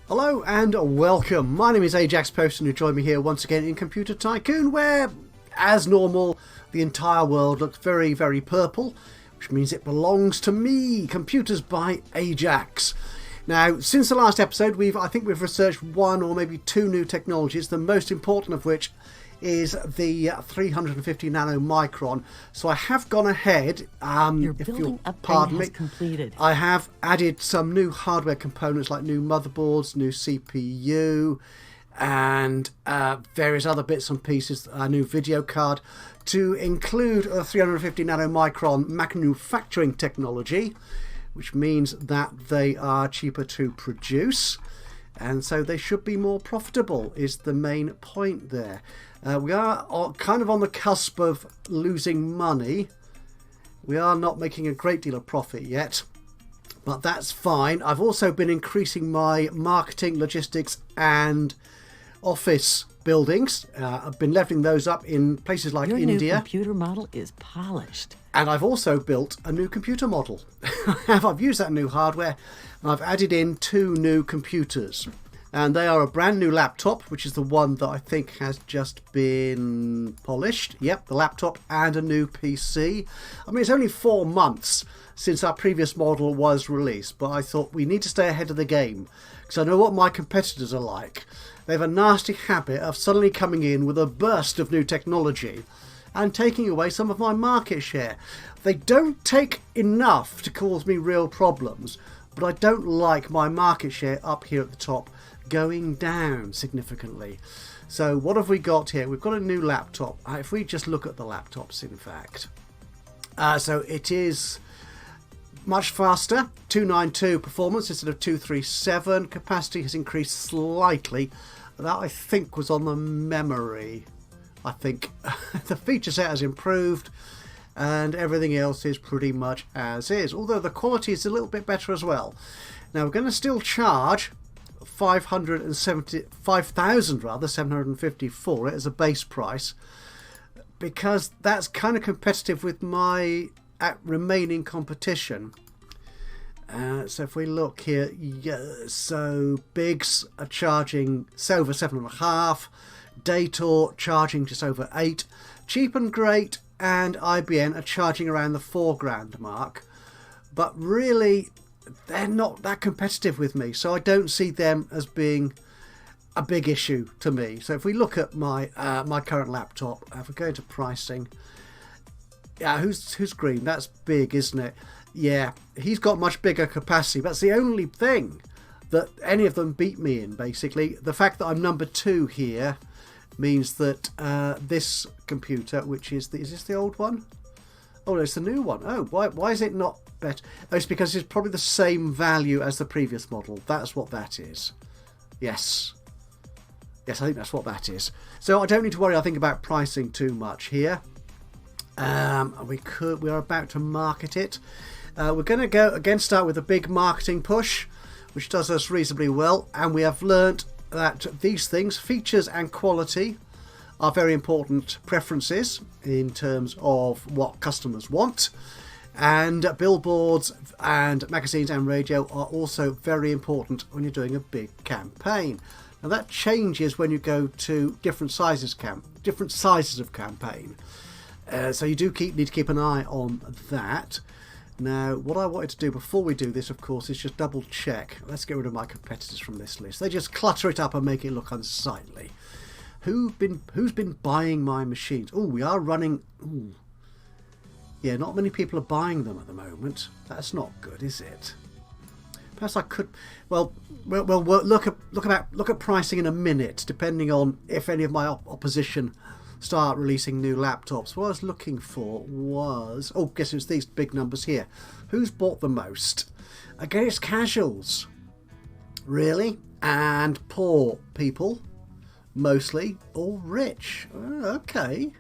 Hello and welcome. My name is Ajaxpost and you join me here once again in Computer Tycoon, where, as normal, the entire world looks very, very purple, which means it belongs to me, Computers by Ajax. Now, since the last episode, I think we've researched one or maybe two new technologies, the most important of which is the 350 nanomicron. So I have gone ahead, if you'll pardon me, completed. I have added some new hardware components like new motherboards, new CPU, and various other bits and pieces, a new video card, to include a 350 nanomicron manufacturing technology, which means that they are cheaper to produce, and so they should be more profitable, is the main point there. We are kind of on the cusp of losing money. We are not making a great deal of profit yet, but that's fine. I've also been increasing my marketing, logistics and office buildings. I've been leveling those up in places like India. Your new computer model is polished. And I've also built a new computer model. I've used that new hardware and I've added in two new computers. And they are a brand new laptop, which is the one that I think has just been polished. Yep, the laptop and a new PC. I mean, it's only 4 months since our previous model was released, but I thought we need to stay ahead of the game, because I know what my competitors are like. They have a nasty habit of suddenly coming in with a burst of new technology and taking away some of my market share. They don't take enough to cause me real problems, but I don't like my market share up here at the top going down significantly. So what have we got here? We've got a new laptop. If we just look at the laptops, in fact, so it is much faster, 292 performance instead of 237. Capacity has increased slightly. That I think was on the memory. I think the feature set has improved and everything else is pretty much as is, although the quality is a little bit better as well. Now we're going to still charge 5,750 for it as a base price, because that's kind of competitive with my remaining competition. So if we look here, so Biggs are charging over 7.5, Dator charging just over 8, Cheap and Great and IBM are charging around the £4,000 mark, but really they're not that competitive with me, so I don't see them as being a big issue to me. So if we look at my my current laptop, if we go into pricing, who's green? That's Big, isn't it? Yeah, he's got much bigger capacity. That's the only thing that any of them beat me in, basically. The fact that I'm number 2 here means that this computer, which is this the old one? Oh, no, it's the new one. Oh, why is it not better? Oh, it's because it's probably the same value as the previous model. That's what that is. Yes, I think that's what that is. So I don't need to worry, I think, about pricing too much here. We're about to market it. We're going to start with a big marketing push, which does us reasonably well, and we have learnt that these things, features and quality, are very important preferences in terms of what customers want, and billboards and magazines and radio are also very important when you're doing a big campaign. Now that changes when you go to different sizes of campaign, so you do need to keep an eye on that. Now, what I wanted to do before we do this, of course, is just double check. Let's get rid of my competitors from this list. They just clutter it up and make it look unsightly. Who's been buying my machines? Oh, we are running. Ooh. Yeah, not many people are buying them at the moment. That's not good, is it? Perhaps I could. Well, look at pricing in a minute, depending on if any of my opposition start releasing new laptops. What I was looking for was, guess it's these big numbers here. Who's bought the most? Again, it's casuals, really, and poor people, mostly, or rich. Okay,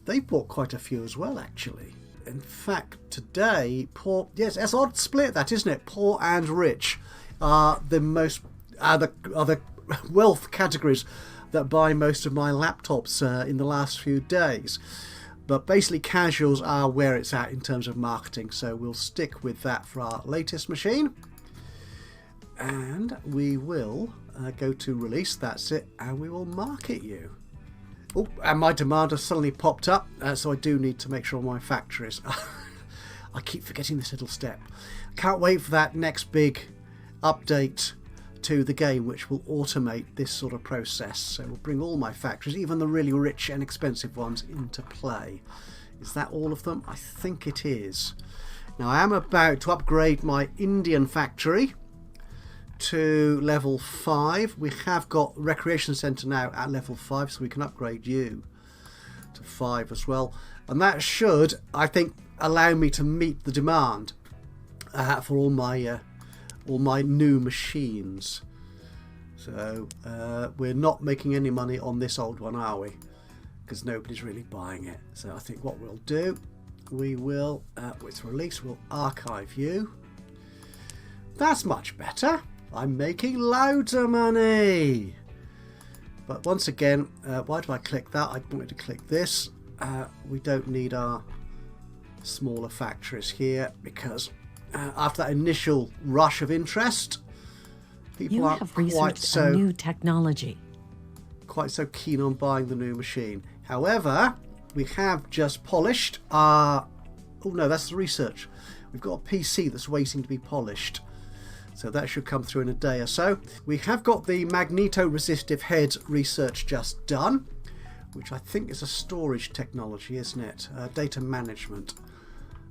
they bought quite a few as well, actually. In fact, today, poor, yes, that's an odd split, that, isn't it? Poor and rich are the most, are the wealth categories that buy most of my laptops in the last few days. But basically casuals are where it's at in terms of marketing, so we'll stick with that for our latest machine. And we will go to release, that's it, and we will market you. Oh, and my demand has suddenly popped up, so I do need to make sure my factories... I keep forgetting this little step. Can't wait for that next big update to the game, which will automate this sort of process. So we'll bring all my factories, even the really rich and expensive ones, into play. Is that all of them? I think it is. Now I am about to upgrade my Indian factory to level 5. We have got Recreation Centre now at level 5, so we can upgrade you to 5 as well. And that should, I think, allow me to meet the demand for all my new machines. So we're not making any money on this old one, are we? Because nobody's really buying it. So I think what we'll do, we will, with release, we'll archive you. That's much better. I'm making loads of money. But once again, why do I click that? I wanted to click this. We don't need our smaller factories here because after that initial rush of interest, people You aren't have quite researched a new technology. so keen on buying the new machine. However, we have just polished our... Oh no, that's the research. We've got a PC that's waiting to be polished. So that should come through in a day or so. We have got the magneto-resistive head research just done, which I think is a storage technology, isn't it? Data management.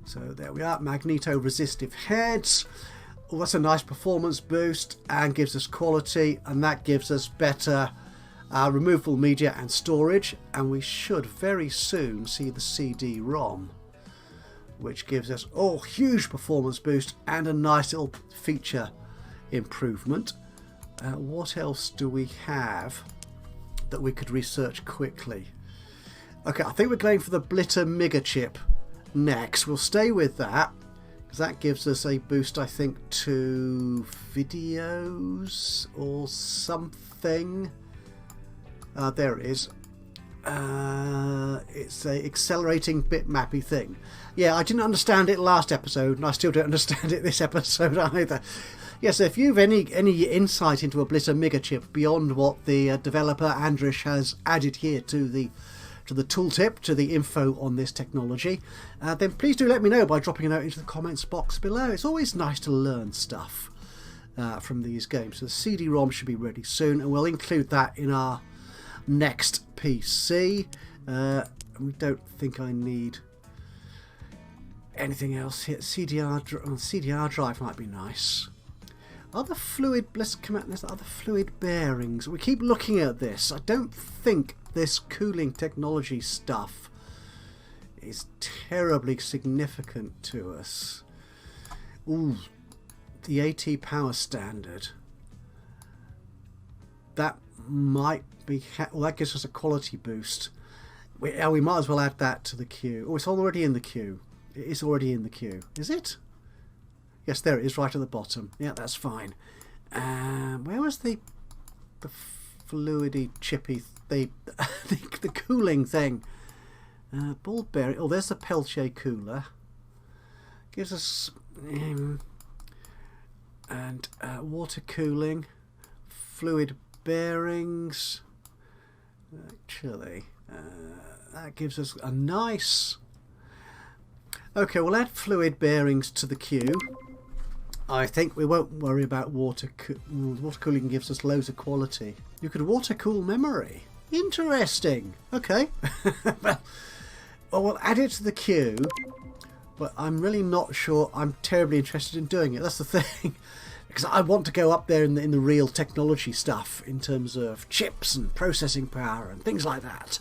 So there we are, magneto-resistive heads. Oh, that's a nice performance boost and gives us quality, and that gives us better removable media and storage. And we should very soon see the CD-ROM, which gives us huge performance boost and a nice little feature improvement. What else do we have that we could research quickly? Okay, I think we're going for the Blitter Mega Chip next. We'll stay with that because that gives us a boost, I think, to videos or something. There it is. It's a accelerating bitmappy thing. Yeah, I didn't understand it last episode, and I still don't understand it this episode either. Yes, if you've any insight into a Blitter Mega Chip beyond what the developer Andrish has added here to the tooltip, to the info on this technology, then please do let me know by dropping a note into the comments box below. It's always nice to learn stuff from these games. So the CD-ROM should be ready soon, and we'll include that in our next PC. We don't think I need anything else here. CDR drive might be nice. Other fluid, let's come out. There's other fluid bearings. We keep looking at this. I don't think this cooling technology stuff is terribly significant to us. Ooh, the AT power standard. That might be... Well, that gives us a quality boost. We might as well add that to the queue. Oh, it's already in the queue. It is already in the queue. Is it? Yes, there it is, right at the bottom. Yeah, that's fine. Where was the fluidy chippy... the cooling thing? Ball bearing... Oh, there's the Peltier cooler. Gives us... and water cooling. Fluid bearings. Actually, that gives us a nice... Okay, we'll add fluid bearings to the queue. I think we won't worry about water cooling. Gives us loads of quality. You could water cool memory. Interesting. Okay. Well, we'll add it to the queue, but I'm really not sure I'm terribly interested in doing it. That's the thing. Because I want to go up there in the real technology stuff in terms of chips and processing power and things like that.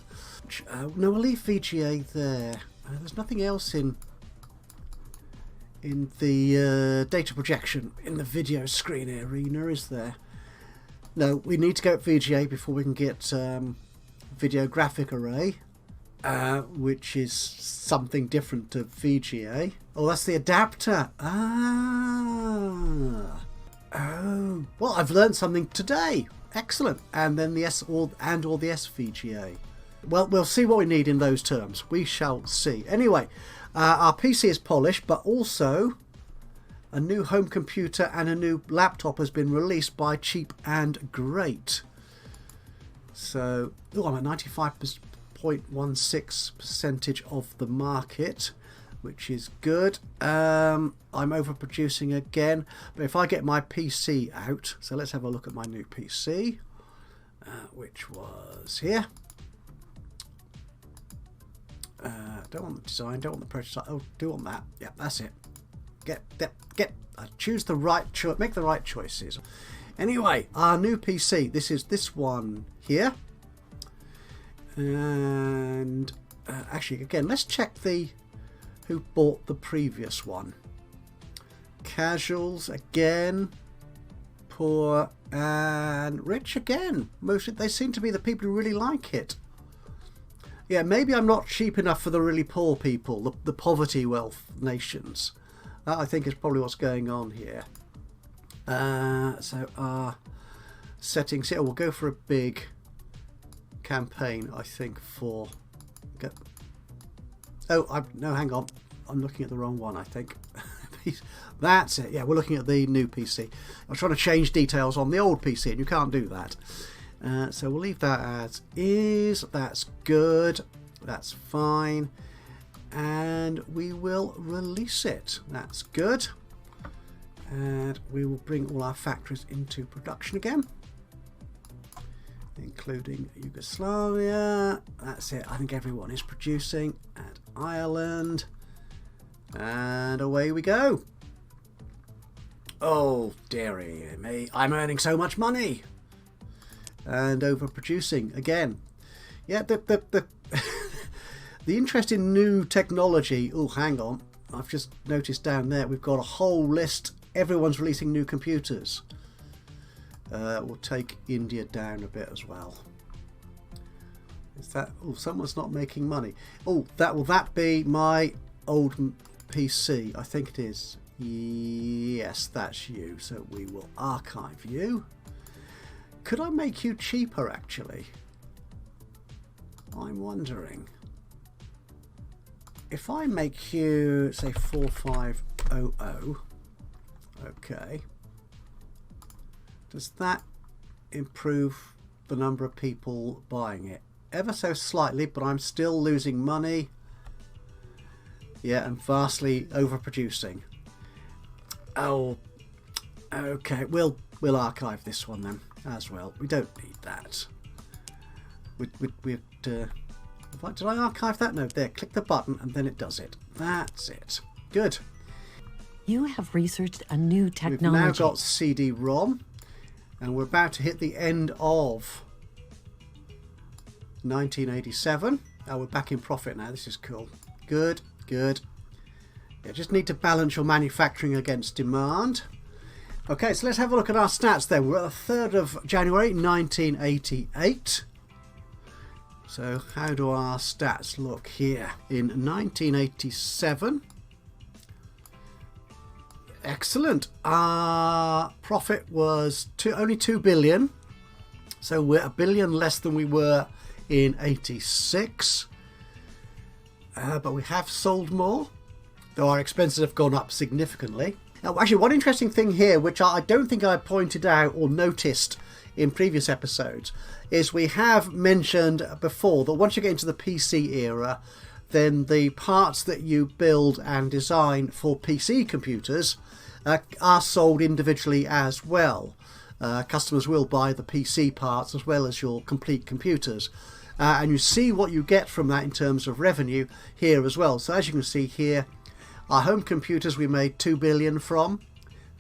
No, we'll leave VGA there. There's nothing else in the data projection in the video screen arena, is there? No, we need to go at VGA before we can get video graphic array, which is something different to VGA. Oh, that's the adapter. Ah. Oh. Well, I've learned something today. Excellent. And then the or the SVGA. Well, we'll see what we need in those terms. We shall see. Anyway, our PC is polished, but also a new home computer and a new laptop has been released by Cheap and Great. So, I'm at 95.16% of the market, which is good. I'm overproducing again, but if I get my PC out, so let's have a look at my new PC, which was here. Don't want the design, don't want the prototype. Oh, do want that. Yeah, that's it. Choose the right choice. Make the right choices. Anyway, our new PC. This is this one here. And actually, again, let's check who bought the previous one. Casuals again. Poor and rich again. Mostly, they seem to be the people who really like it. Yeah, maybe I'm not cheap enough for the really poor people, the poverty wealth nations. That, I think, is probably what's going on here. So our settings here, we'll go for a big campaign, I think, for... Oh, no, hang on. I'm looking at the wrong one, I think. That's it. Yeah, we're looking at the new PC. I'm trying to change details on the old PC, and you can't do that. So we'll leave that as is. That's good. That's fine. And we will release it. That's good. And we will bring all our factories into production again, including Yugoslavia. That's it. I think everyone is producing. And Ireland. And away we go. Oh, dearie me. I'm earning so much money. And overproducing again. Yeah, the interest in new technology. Oh, hang on. I've just noticed down there we've got a whole list. Everyone's releasing new computers. We'll take India down a bit as well. Is that? Oh, someone's not making money. Oh, will that be my old PC? I think it is. Yes, that's you. So we will archive you. Could I make you cheaper, actually? I'm wondering. If I make you, say, 4500, okay. Does that improve the number of people buying it? Ever so slightly, but I'm still losing money. Yeah, and vastly overproducing. Oh, okay. We'll archive this one then as well. We don't need that. Did I archive that? No, there. Click the button and then it does it. That's it. Good. You have researched a new technology. We've now got CD-ROM, and we're about to hit the end of 1987. Oh, we're back in profit now. This is cool. Good, good. You just need to balance your manufacturing against demand. Okay, so let's have a look at our stats then. We're at the 3rd of January 1988. So how do our stats look here? In 1987, excellent. Our profit was only 2 billion. So we're $1 billion less than we were in 86. But we have sold more, though our expenses have gone up significantly. Now, actually, one interesting thing here, which I don't think I pointed out or noticed in previous episodes, is we have mentioned before that once you get into the PC era, then the parts that you build and design for PC computers are sold individually as well. Customers will buy the PC parts as well as your complete computers. And you see what you get from that in terms of revenue here as well. So as you can see here, our home computers we made 2 billion from,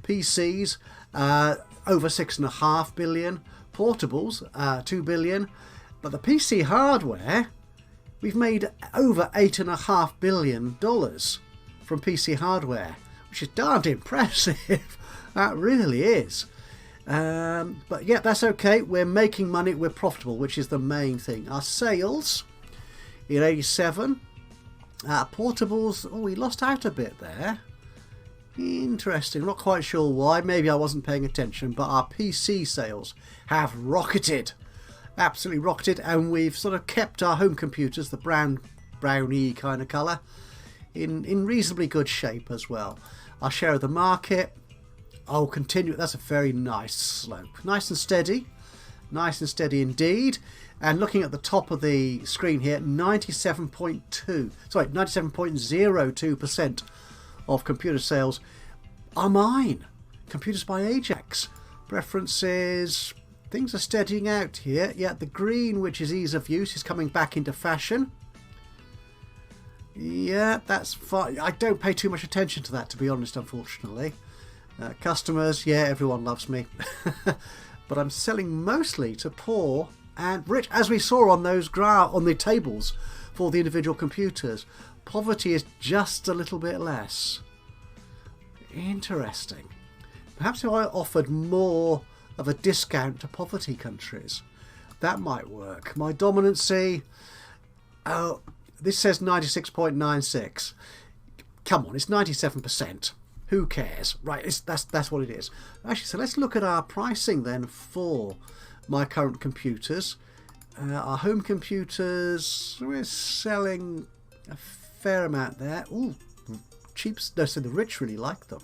PCs over 6.5 billion, portables 2 billion, but the PC hardware we've made over $8.5 billion from PC hardware, which is darned impressive. That really is. But yeah, that's okay. We're making money, we're profitable, which is the main thing. Our sales in 87, portables, oh, we lost out a bit there. Interesting, not quite sure why. Maybe I wasn't paying attention, but our PC sales have rocketed, absolutely rocketed, and we've sort of kept our home computers, the brownie kind of colour, in reasonably good shape as well. Our share of the market, I'll continue. That's a very nice slope. Nice and steady. Nice and steady indeed. And looking at the top of the screen here, 97.02% of computer sales are mine. Computers by Ajax. Preferences, things are steadying out here. Yeah, the green, which is ease of use, is coming back into fashion. Yeah, that's fine. I don't pay too much attention to that, to be honest, unfortunately. Customers, yeah, everyone loves me. But I'm selling mostly to poor and rich, as we saw on those on the tables for the individual computers. Poverty is just a little bit less. Interesting. Perhaps if I offered more of a discount to poverty countries, that might work. My dominancy, oh, this says 96.96. Come on, it's 97%. Who cares? Right, that's what it is. Actually, so let's look at our pricing then for my current computers. Our home computers, we're selling a fair amount there. Ooh, cheap. No, so the rich really like them.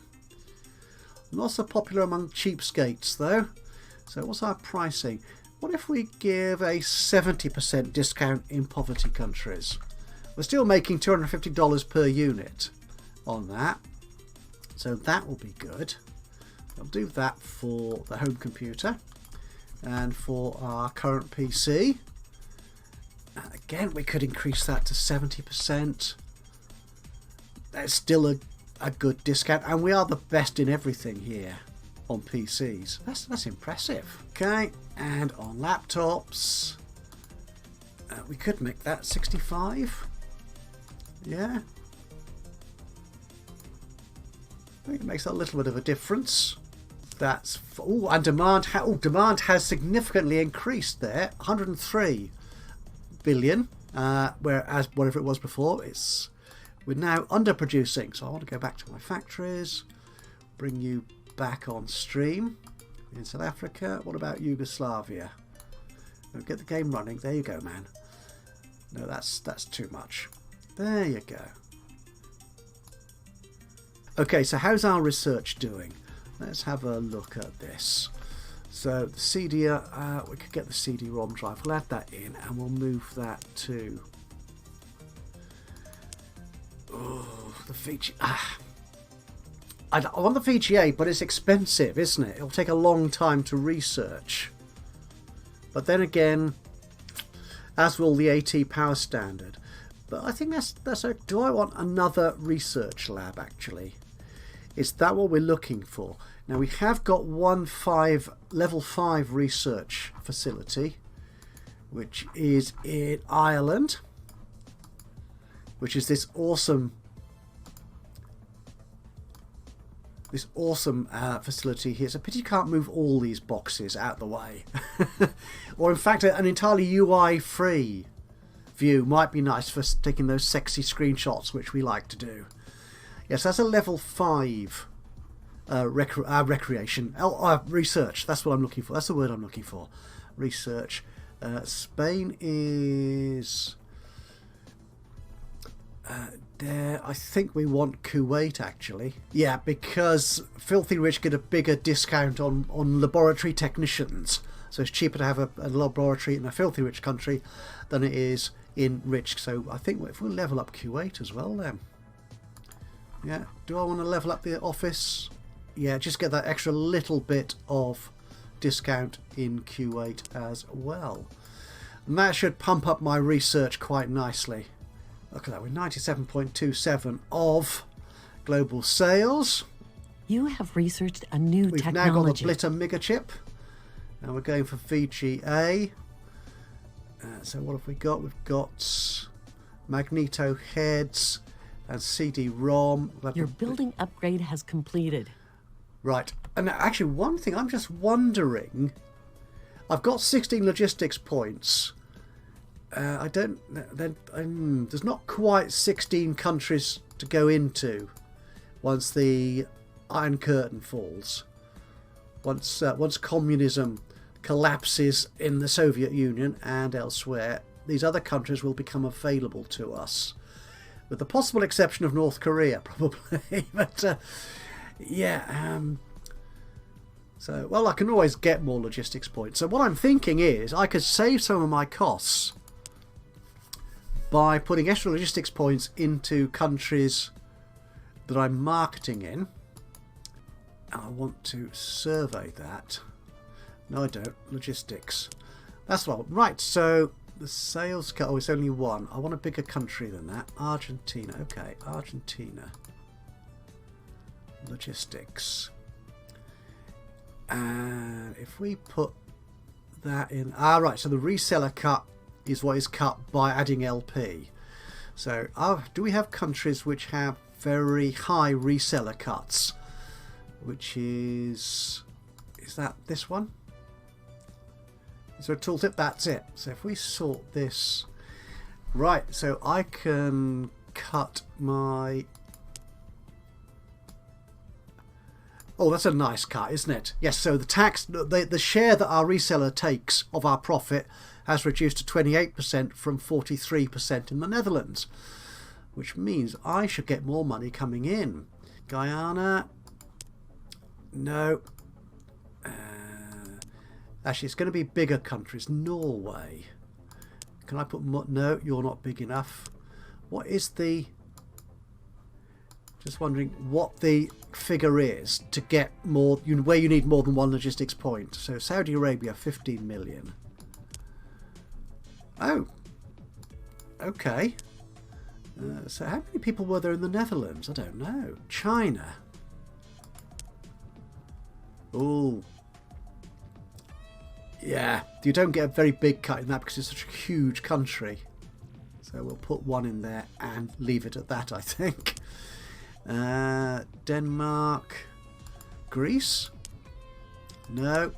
Not so popular among cheapskates though. So what's our pricing? What if we give a 70% discount in poverty countries? We're still making $250 per unit on that. So that will be good. I'll do that for the home computer and for our current PC. Again, we could increase that to 70%. That's still a good discount, and we are the best in everything here on PCs. That's impressive. Okay, and on laptops, we could make that 65. Yeah. I think it makes a little bit of a difference. That's and demand. Demand has significantly increased there, 103 billion. Whereas whatever it was before, we're now underproducing. So I want to go back to my factories, bring you back on stream in South Africa. What about Yugoslavia? Get the game running. There you go, man. No, that's too much. There you go. Okay, so how's our research doing? Let's have a look at this. So the CD, we could get the CD-ROM drive. We'll add that in, and we'll move that to the feature. I want the VGA, but it's expensive, isn't it? It'll take a long time to research. But then again, as will the AT power standard. But I think that's okay. Do I want another research lab, actually? Is that what we're looking for? Now, we have got level 5 research facility, which is in Ireland, which is this awesome facility here. It's a pity you can't move all these boxes out the way. Or in fact, an entirely UI-free view might be nice for taking those sexy screenshots, which we like to do. Yes, that's a level 5 recreation. Research, that's what I'm looking for. That's the word I'm looking for. Research. Spain is there. I think we want Kuwait, actually. Yeah, because Filthy Rich get a bigger discount on laboratory technicians. So it's cheaper to have a laboratory in a Filthy Rich country than it is in Rich. So I think if we level up Kuwait as well then. Yeah, do I want to level up the office? Yeah, just get that extra little bit of discount in Kuwait as well. And that should pump up my research quite nicely. Look at that, we're 97.27 of global sales. You have researched a new We've technology. now got the Blitter Mega Chip. And we're going for VGA. So what have we got? We've got magneto heads and CD-ROM. Your building upgrade has completed. Right. And actually, one thing I'm just wondering, I've got 16 logistics points. There's not quite 16 countries to go into once the Iron Curtain falls. Once communism collapses in the Soviet Union and elsewhere, these other countries will become available to us, with the possible exception of North Korea, probably. But Yeah, so, well, I can always get more logistics points. So what I'm thinking is I could save some of my costs by putting extra logistics points into countries that I'm marketing in. And I want to survey that. No, I don't. Logistics. That's what I want. Right, so the sales cut. Oh, it's only one. I want a bigger country than that. Argentina. Okay, Argentina. Logistics. And if we put that in... right, so the reseller cut is what is cut by adding LP. So do we have countries which have very high reseller cuts? Which is that this one? Is there a tooltip? That's it. So if we sort this... Right, so I can cut my... Oh, that's a nice cut, isn't it? Yes, so the tax, the share that our reseller takes of our profit has reduced to 28% from 43% in the Netherlands, which means I should get more money coming in. Guyana, no. Actually, it's going to be bigger countries. Norway. Can I put more? No, you're not big enough. What is the... Just wondering what the figure is to get more, where you need more than one logistics point. So Saudi Arabia, 15 million. Oh, okay. So how many people were there in the Netherlands? I don't know. China. Oh, yeah. You don't get a very big cut in that because it's such a huge country. So we'll put one in there and leave it at that, I think. Denmark, Greece, no.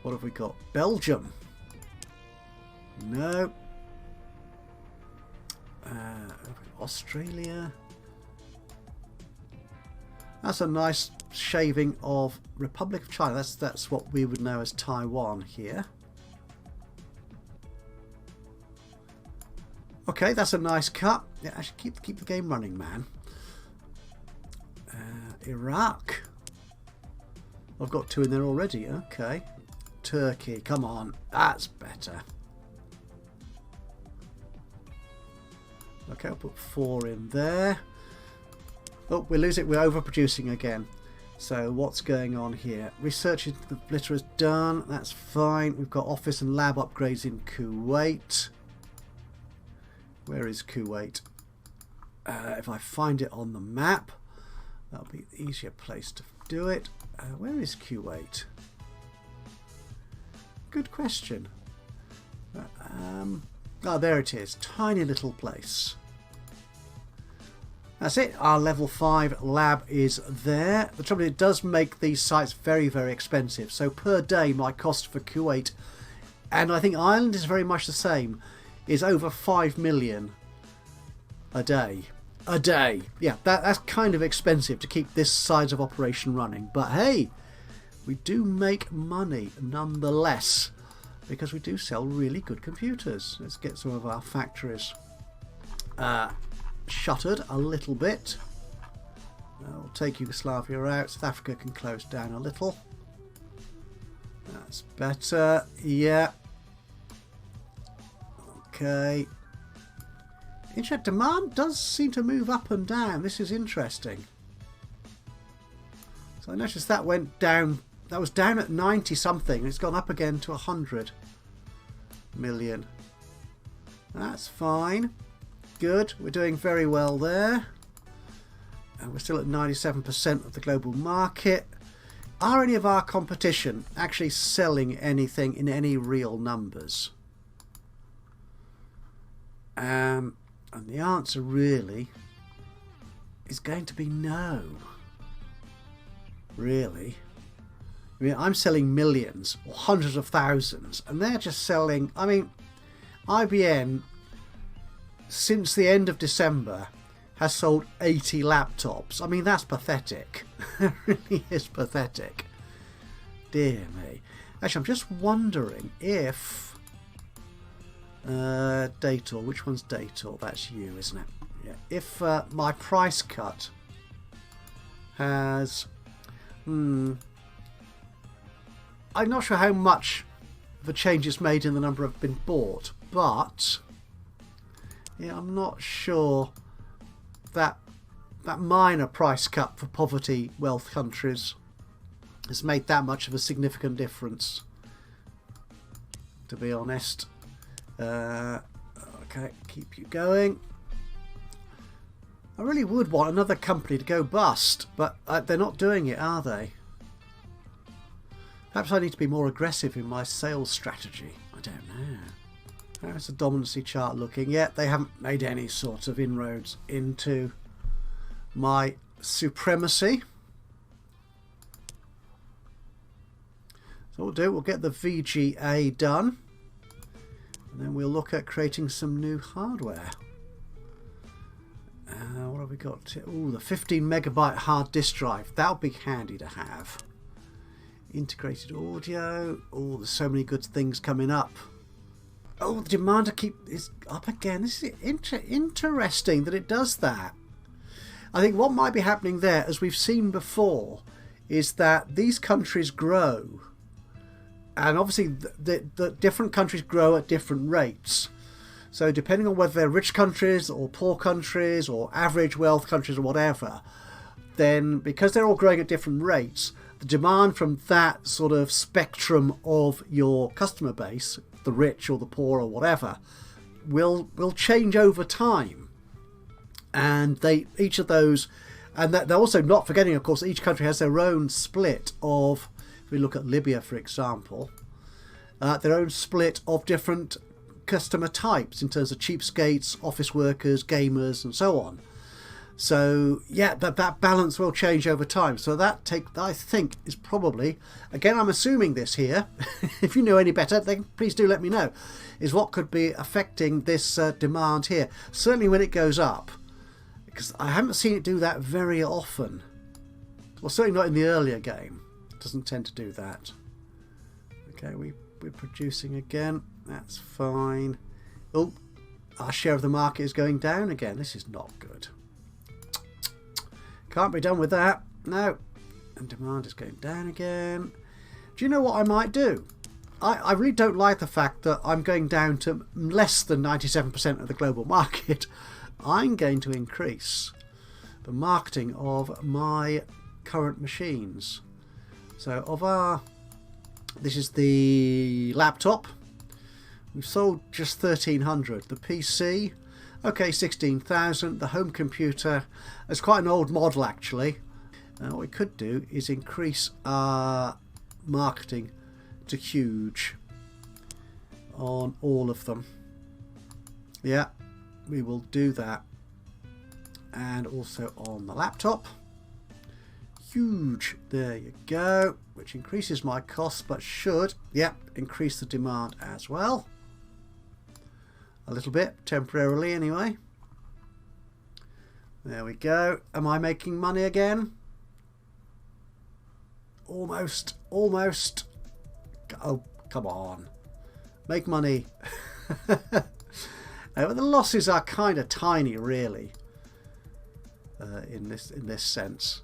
What have we got? Belgium, no. Australia. That's a nice shaving of Republic of China. That's what we would know as Taiwan here. Okay, that's a nice cut. Yeah, actually keep the game running, man. Iraq. I've got 2 in there already. Okay. Turkey, come on. That's better. Okay, I'll put 4 in there. Oh, we lose it. We're overproducing again. So what's going on here? Research into the litter is done. That's fine. We've got office and lab upgrades in Kuwait. Where is Kuwait? If I find it on the map, that'll be the easier place to do it. Where is Kuwait? Good question. Oh, there it is. Tiny little place. That's it. Our level 5 lab is there. The trouble is it does make these sites very, very expensive. So per day, my cost for Kuwait, and I think Ireland is very much the same, is over 5 million a day. A day. Yeah, that's kind of expensive to keep this size of operation running. But hey, we do make money nonetheless because we do sell really good computers. Let's get some of our factories shuttered a little bit. I'll take Yugoslavia out. South Africa can close down a little. That's better. Yeah. Okay. Internet demand does seem to move up and down. This is interesting. So I noticed that went down. That was down at 90 something. It's gone up again to 100 million. That's fine. Good. We're doing very well there. And we're still at 97% of the global market. Are any of our competition actually selling anything in any real numbers? And the answer really is going to be no. Really. I mean, I'm selling millions or hundreds of thousands, and they're just selling. I mean, IBM, since the end of December, has sold 80 laptops. I mean, that's pathetic. It really is pathetic. Dear me. Actually, I'm just wondering if Dator, which one's Dator? That's you, isn't it? Yeah. If my price cut has... I'm not sure how much the changes made in the number have been bought, but yeah, I'm not sure that that minor price cut for poverty wealth countries has made that much of a significant difference, to be honest. Okay, keep you going. I really would want another company to go bust, but they're not doing it, are they? Perhaps I need to be more aggressive in my sales strategy. I don't know. How's the dominancy chart looking? Yet they haven't made any sort of inroads into my supremacy. So we'll get the VGA done, and then we'll look at creating some new hardware. What have we got? Oh, the 15 megabyte hard disk drive. That'll be handy to have. Integrated audio. Oh, there's so many good things coming up. Oh, the demand is up again. This is interesting that it does that. I think what might be happening there, as we've seen before, is that these countries grow. And obviously the different countries grow at different rates. So depending on whether they're rich countries or poor countries or average wealth countries or whatever, then because they're all growing at different rates, the demand from that sort of spectrum of your customer base, the rich or the poor or whatever, will change over time. And each of those, and they're also not forgetting, of course, that each country has their own split of, if we look at Libya, for example, their own split of different customer types in terms of cheapskates, office workers, gamers, and so on. So yeah, that balance will change over time. So that I think is probably, again, I'm assuming this here. If you know any better, then please do let me know. Is what could be affecting this demand here. Certainly when it goes up, because I haven't seen it do that very often. Well, certainly not in the earlier game. It doesn't tend to do that. Okay, we're producing again. That's fine. Oh, our share of the market is going down again. This is not good. Can't be done with that. No. And demand is going down again. Do you know what I might do? I really don't like the fact that I'm going down to less than 97% of the global market. I'm going to increase the marketing of my current machines. So this is the laptop. We've sold just 1,300. The PC, okay, 16,000. The home computer, it's quite an old model actually. What we could do is increase our marketing to huge on all of them. Yeah, we will do that. And also on the laptop. Huge, there you go, which increases my costs but should, increase the demand as well. A little bit, temporarily anyway. There we go. Am I making money again? Almost. Oh, come on. Make money. But the losses are kind of tiny, really, in this sense.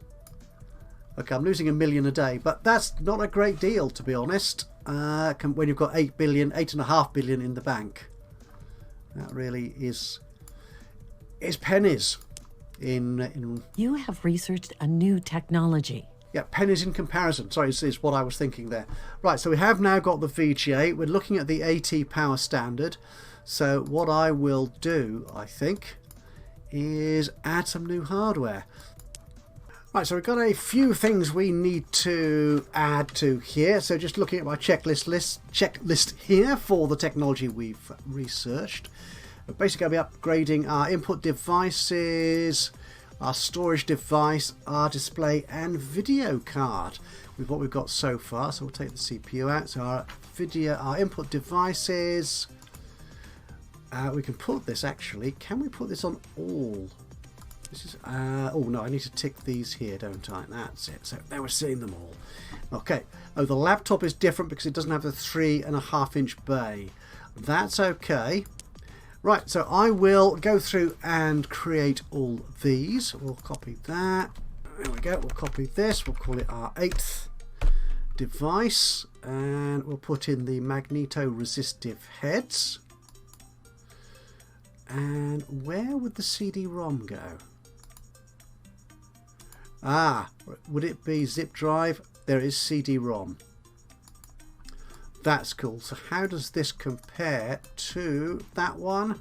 Okay, I'm losing $1 million a day, but that's not a great deal, to be honest, when you've got 8.5 billion in the bank. That really is pennies in... You have researched a new technology. Yeah, pennies in comparison. Sorry, is what I was thinking there. Right, so we have now got the VGA. We're looking at the AT power standard. So what I will do, I think, is add some new hardware. Right, so we've got a few things we need to add to here. So just looking at my checklist here for the technology we've researched. We're basically going to be upgrading our input devices, our storage device, our display and video card with what we've got so far. So we'll take the CPU out. So our input devices, we can put this actually. Can we put this on all? This is oh no, I need to tick these here, don't I? That's it. So now we're seeing them all. Okay. Oh, the laptop is different because it doesn't have the 3.5-inch bay. That's okay. Right, so I will go through and create all these. We'll copy that. There we go. We'll copy this. We'll call it our 8th device. And we'll put in the magneto-resistive heads. And where would the CD-ROM go? Ah, would it be zip drive? There is CD-ROM. That's cool. So how does this compare to that one?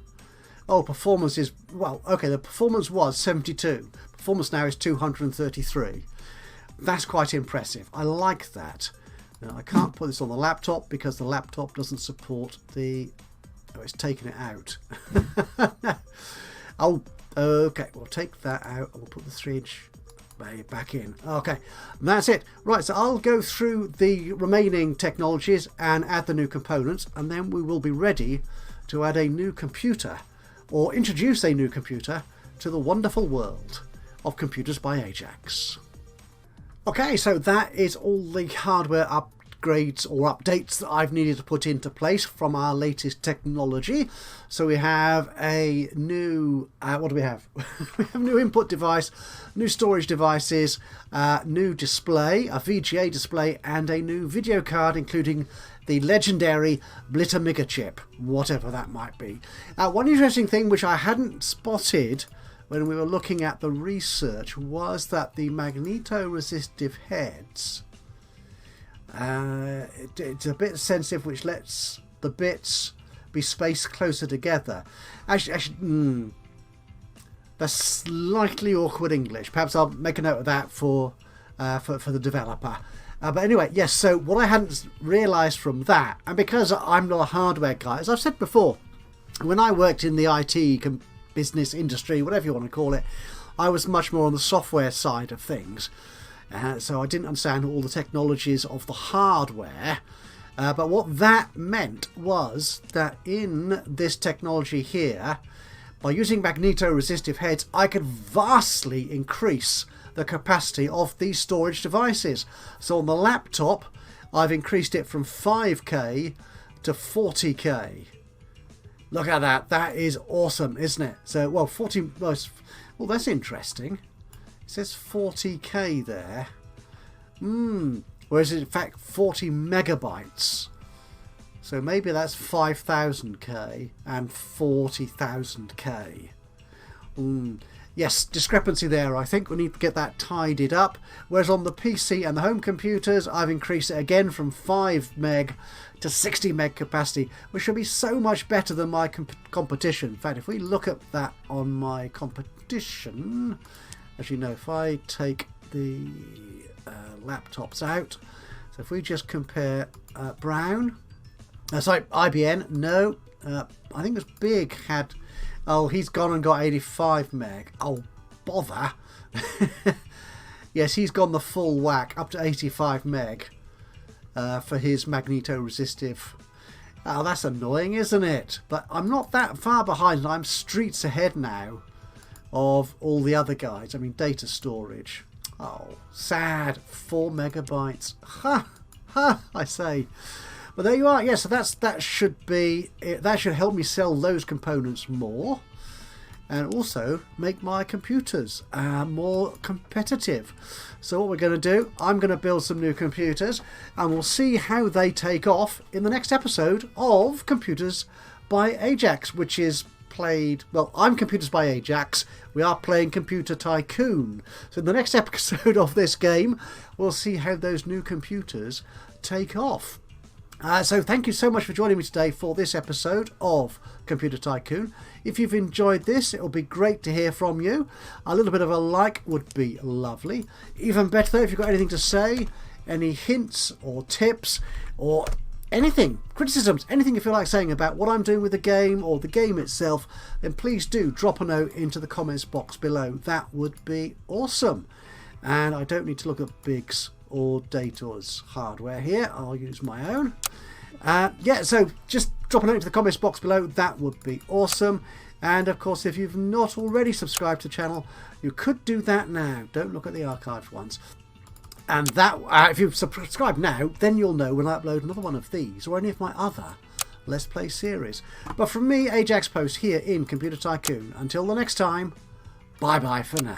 Oh, performance is, well, okay, the performance was 72. Performance now is 233. That's quite impressive. I like that. Now, I can't put this on the laptop because the laptop doesn't support the... Oh, it's taken it out. Oh, okay. We'll take that out and we'll put the 3-inch back in. Okay, and that's it. Right, so I'll go through the remaining technologies and add the new components, and then we will be ready to add a new computer, or introduce a new computer to the wonderful world of computers by Ajax. Okay, so that is all the hardware upgrades or updates that I've needed to put into place from our latest technology. So we have a new, what do we have? We have a new input device, new storage devices, new display, a VGA display, and a new video card, including the legendary Blitter chip, whatever that might be. One interesting thing which I hadn't spotted when we were looking at the research was that the magneto-resistive heads, it's a bit sensitive, which lets the bits be spaced closer together. Actually, that's slightly awkward English. Perhaps I'll make a note of that for the developer. But anyway, yes, so what I hadn't realised from that, and because I'm not a hardware guy, as I've said before, when I worked in the IT business industry, whatever you want to call it, I was much more on the software side of things. So I didn't understand all the technologies of the hardware. But what that meant was that in this technology here, by using magneto-resistive heads, I could vastly increase the capacity of these storage devices. So on the laptop, I've increased it from 5K to 40K. Look at that. That is awesome, isn't it? So, well, 40... Well, that's interesting. It says 40K there. Whereas in fact 40 megabytes. So maybe that's 5,000K and 40,000K. Yes, discrepancy there. I think we need to get that tidied up. Whereas on the PC and the home computers, I've increased it again from 5 meg to 60 meg capacity, which should be so much better than my competition. In fact, if we look at that on my competition, as you know, if I take the laptops out, so if we just compare Brown, sorry, IBM, no, I think it's Big had, oh, he's gone and got 85 meg. Oh, bother. Yes, he's gone the full whack, up to 85 meg for his magneto-resistive. Oh, that's annoying, isn't it? But I'm not that far behind. I'm streets ahead now of all the other guys. I mean, data storage. Oh, sad. 4 megabytes. Ha! Ha! I say. But there you are. Yeah, so that should help me sell those components more, and also make my computers more competitive. So what we're going to do, I'm going to build some new computers, and we'll see how they take off in the next episode of Computers by Ajax, which is played, well, I'm Computers by Ajax, we are playing Computer Tycoon. So in the next episode of this game, we'll see how those new computers take off. So thank you so much for joining me today for this episode of Computer Tycoon. If you've enjoyed this, it will be great to hear from you. A little bit of a like would be lovely. Even better though, if you've got anything to say, any hints or tips or anything, criticisms, anything you feel like saying about what I'm doing with the game or the game itself, then please do drop a note into the comments box below. That would be awesome. And I don't need to look at Biggs or Dator's hardware here. I'll use my own. Yeah, so just drop a note into the comments box below. That would be awesome. And of course, if you've not already subscribed to the channel, you could do that now. Don't look at the archived ones. And that, if you subscribe now, then you'll know when I upload another one of these or any of my other Let's Play series. But from me, Ajaxpost, here in Computer Tycoon, until the next time, bye-bye for now.